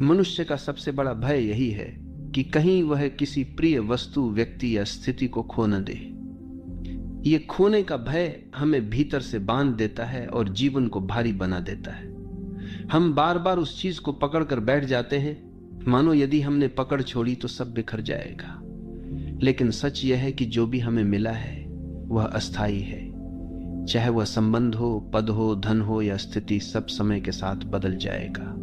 मनुष्य का सबसे बड़ा भय यही है कि कहीं वह किसी प्रिय वस्तु, व्यक्ति या स्थिति को खो न दे। ये खोने का भय हमें भीतर से बांध देता है और जीवन को भारी बना देता है। हम बार बार उस चीज को पकड़कर बैठ जाते हैं, मानो यदि हमने पकड़ छोड़ी तो सब बिखर जाएगा। लेकिन सच यह है कि जो भी हमें मिला है वह अस्थायी है। चाहे वह संबंध हो, पद हो, धन हो या स्थिति, सब समय के साथ बदल जाएगा।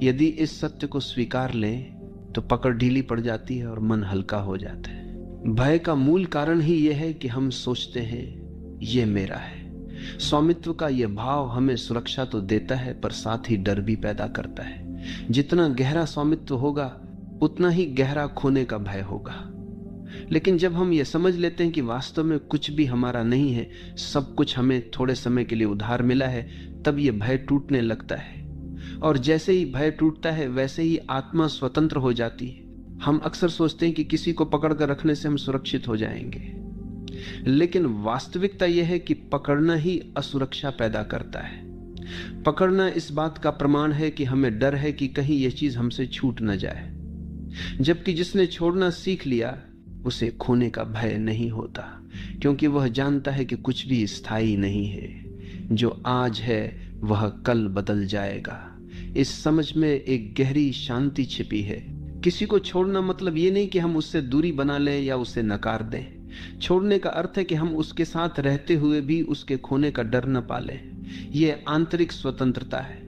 यदि इस सत्य को स्वीकार लें तो पकड़ ढीली पड़ जाती है और मन हल्का हो जाता है। भय का मूल कारण ही यह है कि हम सोचते हैं ये मेरा है। स्वामित्व का यह भाव हमें सुरक्षा तो देता है पर साथ ही डर भी पैदा करता है। जितना गहरा स्वामित्व होगा उतना ही गहरा खोने का भय होगा। लेकिन जब हम ये समझ लेते हैं कि वास्तव में कुछ भी हमारा नहीं है, सब कुछ हमें थोड़े समय के लिए उधार मिला है, तब ये भय टूटने लगता है। और जैसे ही भय टूटता है वैसे ही आत्मा स्वतंत्र हो जाती है। हम अक्सर सोचते हैं कि किसी को पकड़ कर रखने से हम सुरक्षित हो जाएंगे, लेकिन वास्तविकता यह है कि पकड़ना ही असुरक्षा पैदा करता है। पकड़ना इस बात का प्रमाण है कि हमें डर है कि कहीं यह चीज हमसे छूट न जाए, जबकि जिसने छोड़ना सीख लिया उसे खोने का भय नहीं होता, क्योंकि वह जानता है कि कुछ भी स्थायी नहीं है। जो आज है वह कल बदल जाएगा। इस समझ में एक गहरी शांति छिपी है। किसी को छोड़ना मतलब ये नहीं कि हम उससे दूरी बना लें या उसे नकार दें। छोड़ने का अर्थ है कि हम उसके साथ रहते हुए भी उसके खोने का डर न पालें। यह आंतरिक स्वतंत्रता है।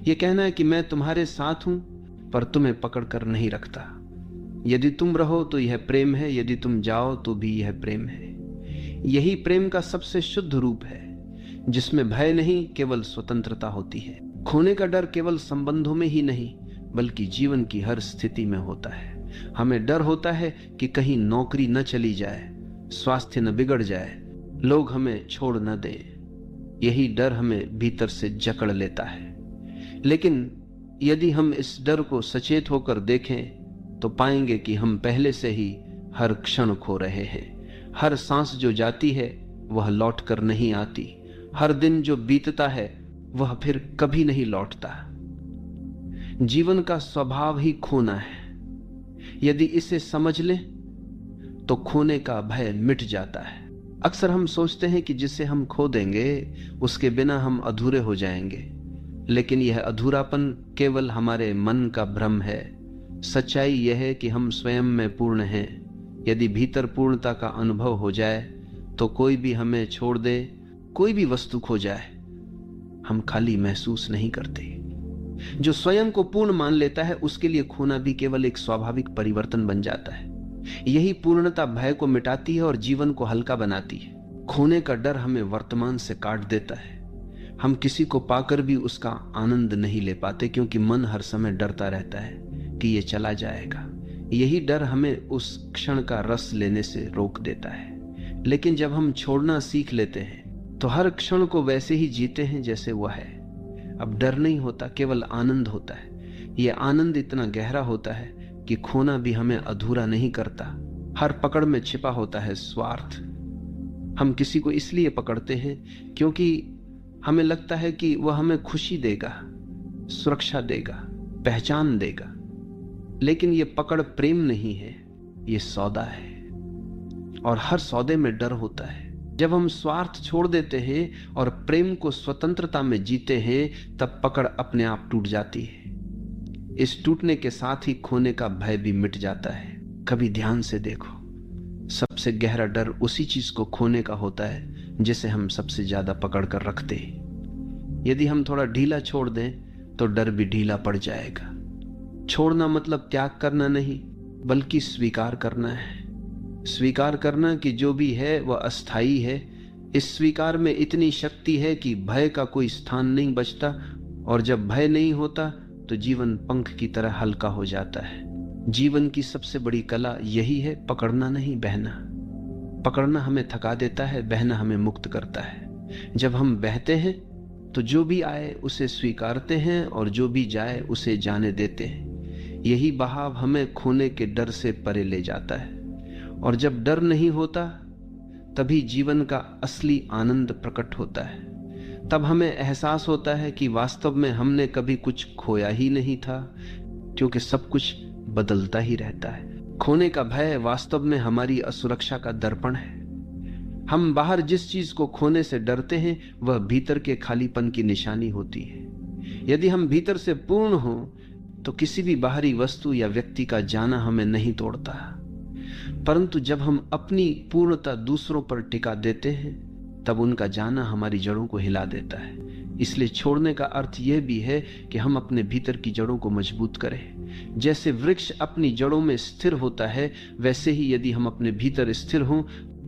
यह कहना है कि मैं तुम्हारे साथ हूं पर तुम्हें पकड़ कर नहीं रखता। यदि तुम रहो तो यह प्रेम है, यदि तुम जाओ तो भी यह प्रेम है। यही प्रेम का सबसे शुद्ध रूप है, जिसमें भय नहीं, केवल स्वतंत्रता होती है। खोने का डर केवल संबंधों में ही नहीं बल्कि जीवन की हर स्थिति में होता है। हमें डर होता है कि कहीं नौकरी न चली जाए, स्वास्थ्य न बिगड़ जाए, लोग हमें छोड़ न दें। यही डर हमें भीतर से जकड़ लेता है। लेकिन यदि हम इस डर को सचेत होकर देखें तो पाएंगे कि हम पहले से ही हर क्षण खो रहे हैं। हर सांस जो जाती है वह लौट कर नहीं आती। हर दिन जो बीतता है वह फिर कभी नहीं लौटता। जीवन का स्वभाव ही खोना है। यदि इसे समझ लें तो खोने का भय मिट जाता है। अक्सर हम सोचते हैं कि जिसे हम खो देंगे उसके बिना हम अधूरे हो जाएंगे, लेकिन यह अधूरापन केवल हमारे मन का भ्रम है। सच्चाई यह है कि हम स्वयं में पूर्ण हैं। यदि भीतर पूर्णता का अनुभव हो जाए तो कोई भी हमें छोड़ दे, कोई भी वस्तु खो जाए, हम खाली महसूस नहीं करते। जो स्वयं को पूर्ण मान लेता है उसके लिए खोना भी केवल एक स्वाभाविक परिवर्तन बन जाता है। यही पूर्णता भय को मिटाती है और जीवन को हल्का बनाती है। खोने का डर हमें वर्तमान से काट देता है। हम किसी को पाकर भी उसका आनंद नहीं ले पाते, क्योंकि मन हर समय डरता रहता है कि ये चला जाएगा। यही डर हमें उस क्षण का रस लेने से रोक देता है। लेकिन जब हम छोड़ना सीख लेते हैं तो हर क्षण को वैसे ही जीते हैं जैसे वह है। अब डर नहीं होता, केवल आनंद होता है। यह आनंद इतना गहरा होता है कि खोना भी हमें अधूरा नहीं करता। हर पकड़ में छिपा होता है स्वार्थ। हम किसी को इसलिए पकड़ते हैं क्योंकि हमें लगता है कि वह हमें खुशी देगा, सुरक्षा देगा, पहचान देगा। लेकिन यह पकड़ प्रेम नहीं है, यह सौदा है। और हर सौदे में डर होता है। जब हम स्वार्थ छोड़ देते हैं और प्रेम को स्वतंत्रता में जीते हैं तब पकड़ अपने आप टूट जाती है। इस टूटने के साथ ही खोने का भय भी मिट जाता है। कभी ध्यान से देखो, सबसे गहरा डर उसी चीज को खोने का होता है जिसे हम सबसे ज्यादा पकड़ कर रखते हैं। यदि हम थोड़ा ढीला छोड़ दें तो डर भी ढीला पड़ जाएगा। छोड़ना मतलब त्याग करना नहीं बल्कि स्वीकार करना है। स्वीकार करना कि जो भी है वह अस्थाई है। इस स्वीकार में इतनी शक्ति है कि भय का कोई स्थान नहीं बचता, और जब भय नहीं होता तो जीवन पंख की तरह हल्का हो जाता है। जीवन की सबसे बड़ी कला यही है, पकड़ना नहीं, बहना। पकड़ना हमें थका देता है, बहना हमें मुक्त करता है। जब हम बहते हैं तो जो भी आए उसे स्वीकारते हैं और जो भी जाए उसे जाने देते हैं। यही बहाव हमें खोने के डर से परे ले जाता है। और जब डर नहीं होता तभी जीवन का असली आनंद प्रकट होता है। तब हमें एहसास होता है कि वास्तव में हमने कभी कुछ खोया ही नहीं था, क्योंकि सब कुछ बदलता ही रहता है। खोने का भय वास्तव में हमारी असुरक्षा का दर्पण है। हम बाहर जिस चीज को खोने से डरते हैं वह भीतर के खालीपन की निशानी होती है। यदि हम भीतर से पूर्ण हो तो किसी भी बाहरी वस्तु या व्यक्ति का जाना हमें नहीं तोड़ता, परंतु जब हम अपनी पूर्णता दूसरों पर टिका देते हैं तब उनका जाना हमारी जड़ों को हिला देता है। इसलिए छोड़ने का अर्थ यह भी है कि हम अपने भीतर की जड़ों को मजबूत करें। जैसे वृक्ष अपनी जड़ों में स्थिर होता है, वैसे ही यदि हम अपने भीतर स्थिर हों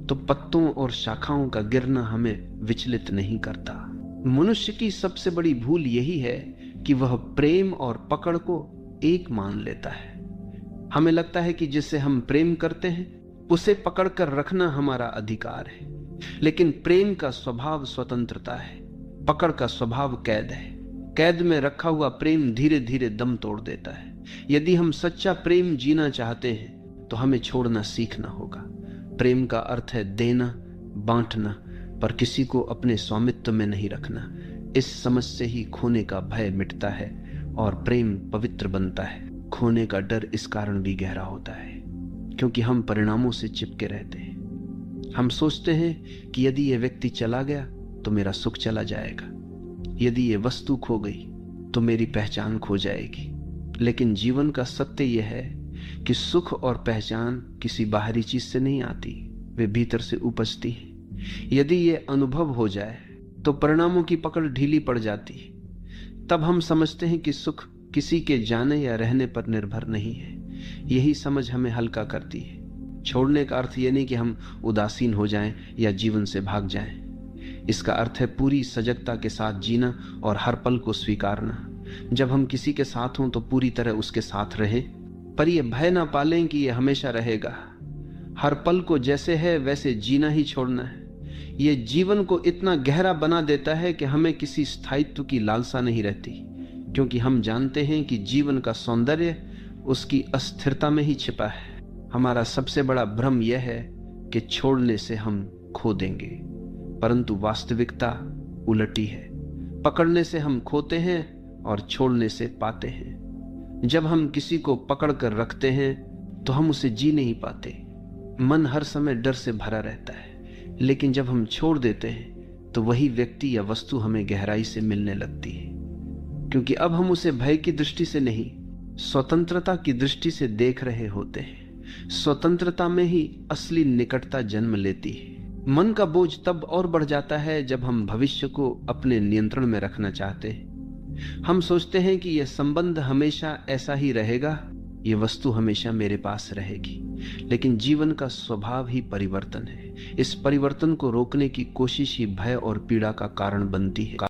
तो पत्तों और शाखाओं का गिरना हमें विचलित नहीं करता। मनुष्य की सबसे बड़ी भूल यही है कि वह प्रेम और पकड़ को एक मान लेता है। हमें लगता है कि जिसे हम प्रेम करते हैं उसे पकड़कर रखना हमारा अधिकार है, लेकिन प्रेम का स्वभाव स्वतंत्रता है, पकड़ का स्वभाव कैद है। कैद में रखा हुआ प्रेम धीरे धीरे दम तोड़ देता है। यदि हम सच्चा प्रेम जीना चाहते हैं तो हमें छोड़ना सीखना होगा। प्रेम का अर्थ है देना, बांटना, पर किसी को अपने स्वामित्व में नहीं रखना। इस समझ से ही खोने का भय मिटता है और प्रेम पवित्र बनता है। खोने का डर इस कारण भी गहरा होता है क्योंकि हम परिणामों से चिपके रहते हैं। हम सोचते हैं कि यदि यह व्यक्ति चला गया तो मेरा सुख चला जाएगा, यदि ये वस्तु खो गई तो मेरी पहचान खो जाएगी। लेकिन जीवन का सत्य यह है कि सुख और पहचान किसी बाहरी चीज से नहीं आती, वे भीतर से उपजती हैं। यदि ये अनुभव हो जाए तो परिणामों की पकड़ ढीली पड़ जाती है। तब हम समझते हैं कि सुख किसी के जाने या रहने पर निर्भर नहीं है। यही समझ हमें हल्का करती है। छोड़ने का अर्थ यह नहीं कि हम उदासीन हो जाएं या जीवन से भाग जाएं। इसका अर्थ है पूरी सजगता के साथ जीना और हर पल को स्वीकारना। जब हम किसी के साथ हों तो पूरी तरह उसके साथ रहें, पर यह भय ना पालें कि यह हमेशा रहेगा। हर पल को जैसे है वैसे जीना ही छोड़ना है। यह जीवन को इतना गहरा बना देता है कि हमें किसी स्थायित्व की लालसा नहीं रहती, क्योंकि हम जानते हैं कि जीवन का सौंदर्य उसकी अस्थिरता में ही छिपा है। हमारा सबसे बड़ा भ्रम यह है कि छोड़ने से हम खो देंगे, परंतु वास्तविकता उलटी है। पकड़ने से हम खोते हैं और छोड़ने से पाते हैं। जब हम किसी को पकड़ कर रखते हैं तो हम उसे जी नहीं पाते। मन हर समय डर से भरा रहता है, लेकिन जब हम छोड़ देते हैं तो वही व्यक्ति या वस्तु हमें गहराई से मिलने लगती है, क्योंकि अब हम उसे भय की दृष्टि से नहीं, स्वतंत्रता की दृष्टि से देख रहे होते हैं। स्वतंत्रता में ही असली निकटता जन्म लेती है। मन का बोझ तब और बढ़ जाता है जब हम भविष्य को अपने नियंत्रण में रखना चाहते हैं। हम सोचते हैं कि यह संबंध हमेशा ऐसा ही रहेगा, ये वस्तु हमेशा मेरे पास रहेगी, लेकिन जीवन का स्वभाव ही परिवर्तन है। इस परिवर्तन को रोकने की कोशिश ही भय और पीड़ा का कारण बनती है।